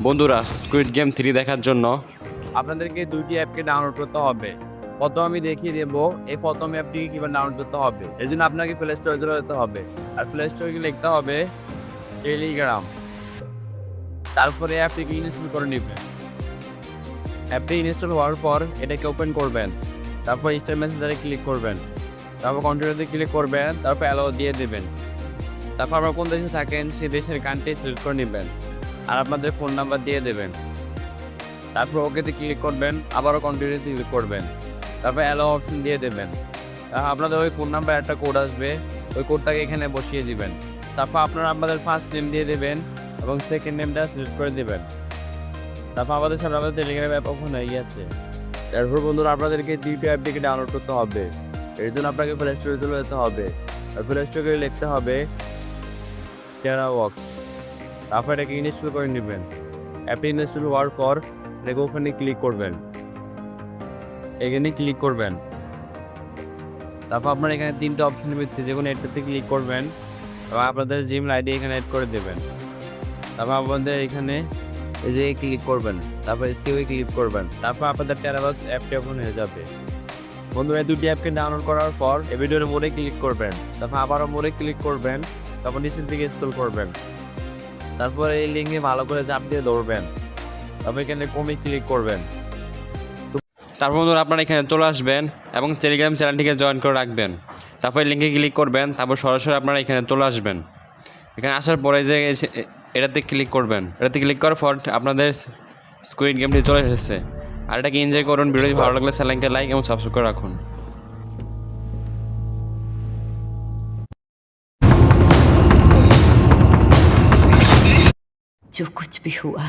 বন্ধুরা, squid game 3 দেখার জন্য আপনাদেরকে দুইটি অ্যাপকে ডাউনলোড করতে হবে। প্রথম আমি দেখিয়ে দেবো এই প্রথম অ্যাপটিকে কীভাবে ডাউনলোড করতে হবে। এই জন্য আপনাকে প্লে স্টোরে চলে যেতে হবে, আর প্লে স্টোরে লিখতে হবে টেলিগ্রাম। তারপরে অ্যাপটিকে ইনস্টল করে নেবেন। অ্যাপটি ইনস্টল হওয়ার পর এটাকে ওপেন করবেন, তারপর ইনস্টার মেসেঞ্জারে ক্লিক করবেন, তারপর কন্টিনিউতে ক্লিক করবেন, তারপর অ্যালাউ দিয়ে দেবেন। তারপর আপনারা কোন দেশে থাকেন সেই দেশের কান্ট্রি সিলেক্ট করে নেবেন, আর আপনাদের ফোন নাম্বার দিয়ে দেবেন। তারপর ওকেতে ক্লিক করবেন, আবারও কন্টিনিউতে ক্লিক করবেন, তারপর অ্যালাউ অপশন দিয়ে দেবেন। আপনাদের ওই ফোন নাম্বার একটা কোড আসবে, ওই কোডটাকে এখানে বসিয়ে দিবেন। তারপর আপনারা আপনাদের ফার্স্ট নেম দিয়ে দেবেন এবং সেকেন্ড নেমটা সিলেক্ট করে দেবেন। তারপর আমাদের সামনে আমাদের টেলিগ্রাম অ্যাপ ওপেন হয়ে গেছে। তারপর বন্ধুরা আপনাদেরকে দুইটা অ্যাপটিকে ডাউনলোড করতে হবে। এর জন্য আপনাকে প্লে স্টোরে চলে যেতে হবে, আর প্লে স্টোরে লিখতে হবে টেরাওয়ার্কস। তারপর এটাকে ইনস্টল করে নেবেন। অ্যাপটি ইনস্টল হওয়ার পর এটাকে ওখানে ক্লিক করবেন, এখানে ক্লিক করবেন। তারপর আপনার এখানে তিনটা অপশনের ভিত্তিতে যে কোনো একটাতে ক্লিক করবেন এবং আপনাদের জিমেল আইডি এখানে অ্যাড করে দেবেন। তারপর আপনাদের এখানে এই যে ক্লিক করবেন, তারপর স্কিপে ক্লিক করবেন, তারপর আপনাদের টেরাওয়ার্কস অ্যাপটি ওপেন হয়ে যাবে। বন্ধুরা, এই দুটি অ্যাপকে ডাউনলোড করার পর এই ভিডিওর মোড়ে ক্লিক করবেন, তারপর আবারও মোড়ে ক্লিক করবেন, তারপর নিচের দিকে স্ক্রল করবেন, তারপর এই লিঙ্কে ভালো করে চাপ দিয়ে ধরবেন, তারপর এখানে কমে ক্লিক করবেন। তারপর বন্ধুরা আপনারা এখানে চলে আসবেন এবং টেলিগ্রাম চ্যানেলটিকে জয়েন করে রাখবেন। তারপর লিঙ্কে ক্লিক করবেন, তারপর সরাসরি আপনারা এখানে চলে আসবেন। এখানে আসার পরে যে এটাতে ক্লিক করবেন, এটাতে ক্লিক করার পর আপনাদের স্কুইড গেমটি চলে এসেছে। আর এটাকে এনজয় করুন। ভিডিওটি ভালো লাগলে চ্যানেলকে লাইক এবং সাবস্ক্রাইব করে রাখুন। जो कुछ भी हुआ